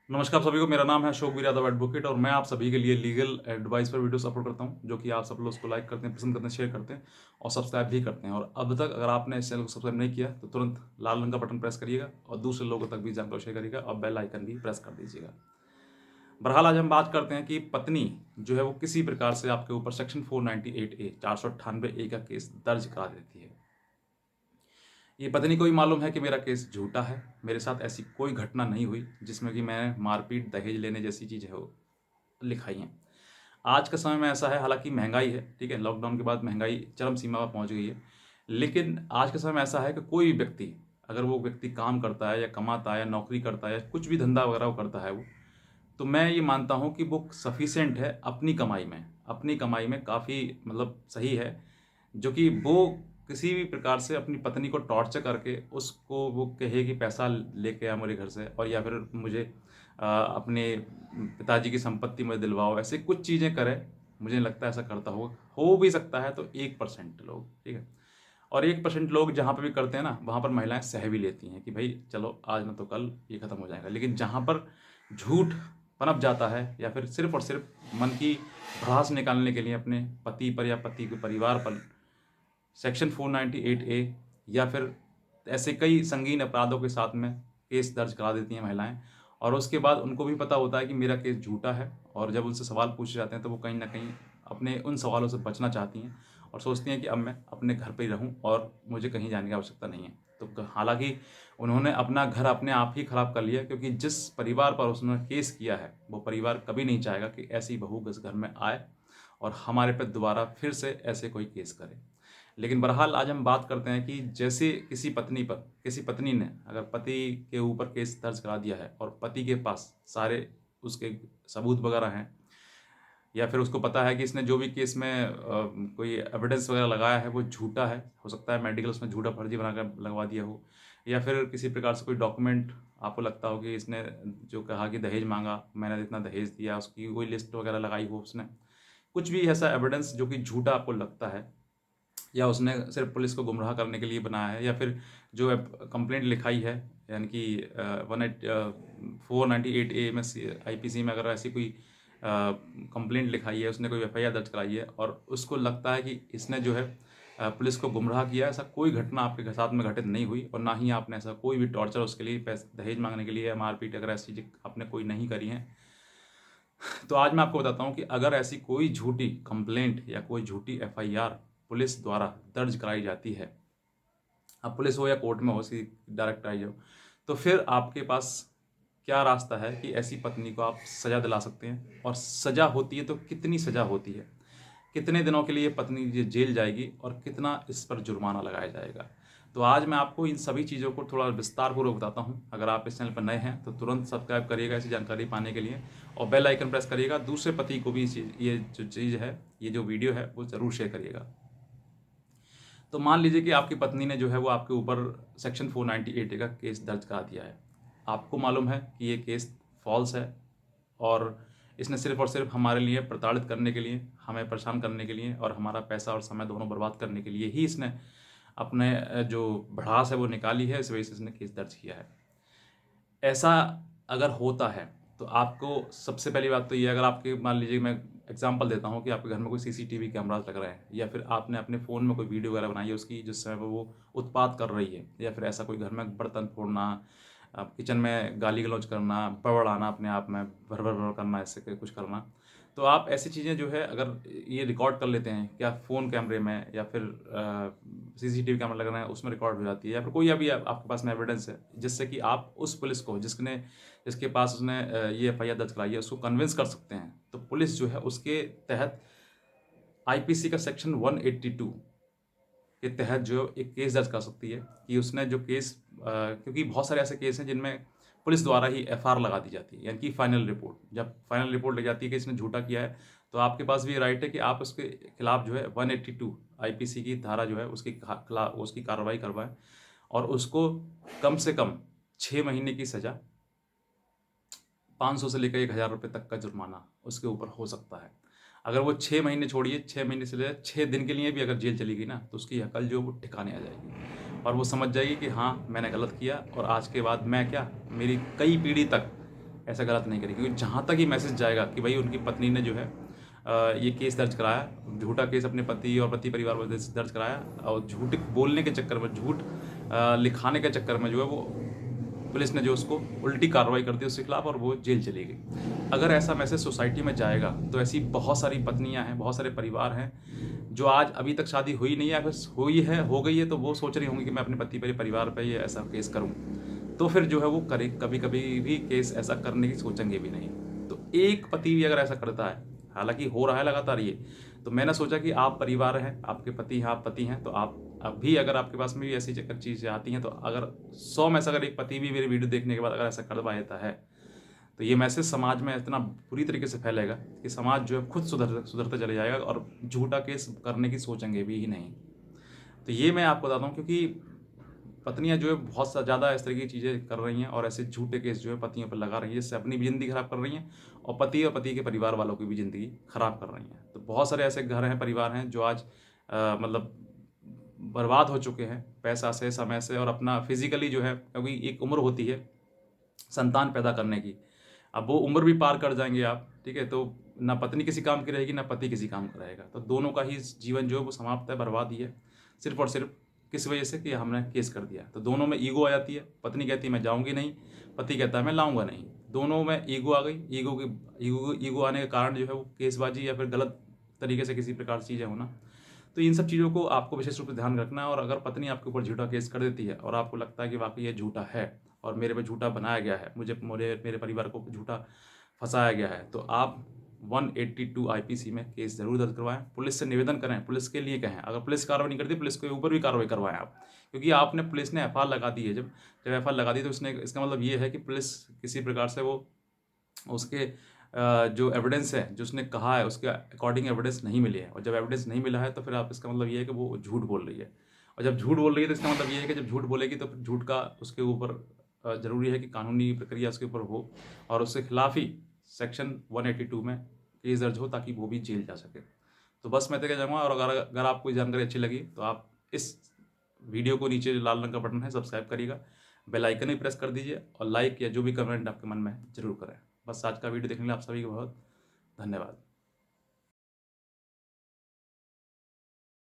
नमस्कार सभी को, मेरा नाम है अशोक वीर यादव एडवोकेट और मैं आप सभी के लिए लीगल एडवाइस पर वीडियोस अपलोड करता हूं, जो कि आप सब लोग उसको लाइक करते हैं, पसंद करते हैं, शेयर करते हैं और सब्सक्राइब भी करते हैं। और अब तक अगर आपने इस चैनल को सब्सक्राइब नहीं किया तो तुरंत लाल रंग का बटन प्रेस करिएगा और दूसरे लोगों तक भी जानकारी शेयर करिएगा और बेल आइकन भी प्रेस कर दीजिएगा। बहरहाल आज हम बात करते हैं कि पत्नी जो है वो किसी प्रकार से आपके ऊपर सेक्शन 498A 498A का केस दर्ज करा देती है। ये पत्नी को भी मालूम है कि मेरा केस झूठा है, मेरे साथ ऐसी कोई घटना नहीं हुई जिसमें कि मैं मारपीट, दहेज लेने जैसी चीज़ है वो लिखाई हैं। आज के समय में ऐसा है, हालांकि महंगाई है, ठीक है, लॉकडाउन के बाद महंगाई चरम सीमा पर पहुंच गई है, लेकिन आज के समय में ऐसा है कि कोई भी व्यक्ति, अगर वो व्यक्ति काम करता है या कमाता है या नौकरी करता है या कुछ भी धंधा वगैरह वो करता है वो, तो मैं ये मानता हूँ कि वो सफिशिएंट है अपनी कमाई में काफ़ी मतलब सही है, जो कि वो किसी भी प्रकार से अपनी पत्नी को टॉर्चर करके उसको वो कहे कि पैसा लेके आ मेरे घर से, और या फिर मुझे अपने पिताजी की संपत्ति में दिलवाओ, ऐसे कुछ चीज़ें करे। मुझे नहीं लगता ऐसा करता होगा, हो भी सकता है तो 1% लोग, ठीक है। और 1% लोग जहाँ पे भी करते हैं ना, वहाँ पर महिलाएं सह भी लेती हैं कि भाई चलो आज ना तो कल ये ख़त्म हो जाएगा। लेकिन जहाँ पर झूठ पनप जाता है या फिर सिर्फ और सिर्फ मन की भड़ास निकालने के लिए अपने पति पर या पति के परिवार पर सेक्शन 498A या फिर ऐसे कई संगीन अपराधों के साथ में केस दर्ज करा देती हैं महिलाएं, और उसके बाद उनको भी पता होता है कि मेरा केस झूठा है, और जब उनसे सवाल पूछे जाते हैं तो वो कहीं ना कहीं अपने उन सवालों से बचना चाहती हैं और सोचती हैं कि अब मैं अपने घर पर ही रहूं और मुझे कहीं जाने की आवश्यकता नहीं है। तो हालांकि उन्होंने अपना घर अपने आप ही खराब कर लिया, क्योंकि जिस परिवार पर उसने केस किया है वो परिवार कभी नहीं चाहेगा कि ऐसी बहू इस घर में आए और हमारे पे दोबारा फिर से ऐसे कोई केस करे। लेकिन बहरहाल आज हम बात करते हैं कि जैसे किसी पत्नी ने अगर पति के ऊपर केस दर्ज करा दिया है और पति के पास सारे उसके सबूत वगैरह हैं, या फिर उसको पता है कि इसने जो भी केस में कोई एविडेंस वगैरह लगाया है वो झूठा है, हो सकता है मेडिकल उसमें झूठा फर्जी बनाकर लगवा दिया हो, या फिर किसी प्रकार से कोई डॉक्यूमेंट आपको लगता हो कि इसने जो कहा कि दहेज मांगा, मैंने इतना दहेज दिया, उसकी कोई लिस्ट वगैरह लगाई हो उसने, कुछ भी ऐसा एविडेंस जो कि झूठा आपको लगता है, या उसने सिर्फ पुलिस को गुमराह करने के लिए बनाया है, या फिर जो कंप्लेंट लिखाई है, यानी कि 498A में IPC में अगर ऐसी कोई कंप्लेंट लिखाई है, उसने कोई FIR दर्ज कराई है और उसको लगता है कि इसने जो है पुलिस को गुमराह किया, ऐसा कोई घटना आपके साथ में घटित नहीं हुई और ना ही आपने ऐसा कोई भी टॉर्चर उसके लिए पैसे दहेज मांगने के लिए या मारपीट अगर ऐसी चीज़ें आपने कोई नहीं करी हैं, तो आज मैं आपको बताता हूँ कि अगर ऐसी कोई झूठी कंप्लेंट या कोई झूठी FIR पुलिस द्वारा दर्ज कराई जाती है, अब पुलिस हो या कोर्ट में हो, सी डायरेक्ट आई हो, तो फिर आपके पास क्या रास्ता है कि ऐसी पत्नी को आप सज़ा दिला सकते हैं। और सज़ा होती है तो कितनी सज़ा होती है, कितने दिनों के लिए पत्नी जेल जाएगी और कितना इस पर जुर्माना लगाया जाएगा। तो आज मैं आपको इन सभी चीज़ों को थोड़ा विस्तारपूर्वक बताता हूँ। अगर आप इस चैनल पर नए हैं तो तुरंत सब्सक्राइब करिएगा ऐसी जानकारी पाने के लिए, और बेल आइकन प्रेस करिएगा। दूसरे पति को भी ये जो चीज़ है, ये जो वीडियो है वो ज़रूर शेयर करिएगा। तो मान लीजिए कि आपकी पत्नी ने जो है वो आपके ऊपर सेक्शन 498A का केस दर्ज करा दिया है। आपको मालूम है कि ये केस फॉल्स है और इसने सिर्फ और सिर्फ हमारे लिए प्रताड़ित करने के लिए, हमें परेशान करने के लिए और हमारा पैसा और समय दोनों बर्बाद करने के लिए ही इसने अपने जो भड़ास है वो निकाली है, इस वजह से इसने केस दर्ज किया है। ऐसा अगर होता है तो आपको सबसे पहली बात तो ये, अगर आपके मान लीजिए मैं एग्जांपल देता हूँ कि आपके घर में कोई CCTV कैमराज लग रहे हैं, या फिर आपने अपने फ़ोन में कोई वीडियो वगैरह बनाई है उसकी, जिस समय पर वो उत्पात कर रही है, या फिर ऐसा कोई घर में बर्तन फोड़ना, किचन में गाली गलौज करना, बड़बड़ाना, अपने आप में भर भर भर करना, ऐसे कुछ करना, तो आप ऐसी चीज़ें जो है अगर ये रिकॉर्ड कर लेते हैं, क्या फ़ोन कैमरे में या फिर CCTV कैमरा लग रहा है उसमें रिकॉर्ड हो जाती है, या फिर कोई अभी आपके पास में एविडेंस है, जिससे कि आप उस पुलिस को जिसके पास उसने ये FIR दर्ज कराई है उसको कन्विंस कर सकते हैं, तो पुलिस जो है उसके तहत IPC का सेक्शन 182 के तहत जो एक केस दर्ज कर सकती है कि उसने जो केस, क्योंकि बहुत सारे ऐसे केस हैं जिनमें पुलिस द्वारा ही FR लगा दी जाती है, यानी कि फाइनल रिपोर्ट, जब फाइनल रिपोर्ट ले जाती है कि इसने झूठा किया है, तो आपके पास भी राइट है कि आप उसके खिलाफ जो है 182 IPC की धारा जो है उसकी खिलाफ उसकी कार्रवाई करवाएं, और उसको कम से कम 6 महीने की सज़ा, 500 से लेकर 1,000 रुपये तक का जुर्माना उसके ऊपर हो सकता है। अगर वो 6 महीने, छोड़िए 6 महीने से ले 6 दिन के लिए भी अगर जेल चली गई ना, तो उसकी अकल जो वो ठिकाने आ जाएगी और वो समझ जाएगी कि हाँ मैंने गलत किया, और आज के बाद मैं क्या, मेरी कई पीढ़ी तक ऐसा गलत नहीं करेगी, क्योंकि जहाँ तक ये मैसेज जाएगा कि भाई उनकी पत्नी ने जो है ये केस दर्ज कराया, झूठा केस अपने पति और पति परिवार वजह से दर्ज कराया, और झूठ बोलने के चक्कर में, झूठ लिखाने के चक्कर में जो है वो पुलिस ने जो उसको उल्टी कार्रवाई कर दी उसके खिलाफ, और वो जेल चली गई। अगर ऐसा मैसेज सोसाइटी में जाएगा तो ऐसी बहुत सारी पत्नियां हैं, बहुत सारे परिवार हैं जो आज अभी तक शादी हुई नहीं है, अगर हुई है, हो गई है, तो वो सोच रही होंगी कि मैं अपने पति परिवार पर ये ऐसा केस करूं, तो फिर जो है वो करे, कभी कभी भी केस ऐसा करने की सोचेंगे भी नहीं। तो एक पति भी अगर ऐसा करता है, हालांकि हो रहा है लगातार ये, तो मैंने सोचा कि आप परिवार हैं, आपके पति हैं, आप पति हैं, तो आप अभी अगर आपके पास में भी ऐसी चीज़ें आती हैं, तो अगर 100 में से अगर एक पति भी मेरी वीडियो देखने के बाद अगर ऐसा करवा देता है, तो ये मैसेज समाज में इतना बुरी तरीके से फैलेगा कि समाज जो है खुद सुधरते चले जाएगा, और झूठा केस करने की सोचेंगे भी ही नहीं। तो ये मैं आपको बताता हूँ, क्योंकि पत्नियां जो है बहुत ज़्यादा इस तरह की चीज़ें कर रही हैं, और ऐसे झूठे केस जो है पतियों पर लगा रही हैं, जिससे अपनी भी ज़िंदगी ख़राब कर रही हैं और पति के परिवार वालों की भी ज़िंदगी ख़राब कर रही हैं। तो बहुत सारे ऐसे घर हैं, परिवार हैं जो आज मतलब बर्बाद हो चुके हैं, पैसा से, समय से, और अपना फिजिकली जो है, क्योंकि एक उम्र होती है संतान पैदा करने की, अब वो उम्र भी पार कर जाएंगे आप, ठीक है, तो ना पत्नी किसी काम की रहेगी, ना पति किसी काम का रहेगा, तो दोनों का ही जीवन जो है वो समाप्त है, बर्बाद ही है, सिर्फ और सिर्फ किस वजह से कि हमने केस कर दिया। तो दोनों में ईगो आ जाती है, पत्नी कहती है मैं जाऊंगी नहीं, पति कहता है मैं लाऊंगा नहीं, दोनों में ईगो आ गई। ईगो आने के कारण जो है वो केसबाजी या फिर गलत तरीके से किसी प्रकार से चीज़ें होना। तो इन सब चीज़ों को आपको विशेष रूप से ध्यान रखना है। और अगर पत्नी आपके ऊपर झूठा केस कर देती है और आपको लगता है कि वाकई ये झूठा है और मेरे पे झूठा बनाया गया है, मेरे परिवार को झूठा फंसाया गया है, तो आप 182 IPC में केस जरूर दर्ज करवाएं, पुलिस से निवेदन करें, पुलिस के लिए कहें, अगर पुलिस कार्रवाई नहीं करती पुलिस के ऊपर भी कार्रवाई करवाएं आप, क्योंकि आपने पुलिस ने FIR लगा दी है। जब FIR लगा दी तो उसने, इसका मतलब ये है कि पुलिस किसी प्रकार से वो उसके जो एविडेंस है, जो उसने कहा है उसके अकॉर्डिंग एविडेंस नहीं मिली है, और जब एविडेंस नहीं मिला है तो फिर आप, इसका मतलब ये है कि वो झूठ बोल रही है, और जब झूठ बोल रही है तो इसका मतलब ये है कि जब झूठ बोलेगी तो फिर झूठ का उसके ऊपर ज़रूरी है कि कानूनी प्रक्रिया उसके ऊपर हो, और उसके खिलाफ ही सेक्शन 182 में केस दर्ज हो, ताकि वो भी जेल जा सके। तो बस मैं तो कह जाऊँगा, और अगर आपको जानकारी अच्छी लगी तो आप इस वीडियो को, नीचे जो लाल रंग का बटन है सब्सक्राइब करिएगा, बेल आइकन भी प्रेस कर दीजिए, और लाइक या जो भी कमेंट आपके मन में है जरूर करें। बस आज का वीडियो देखने के लिए आप सभी को बहुत धन्यवाद।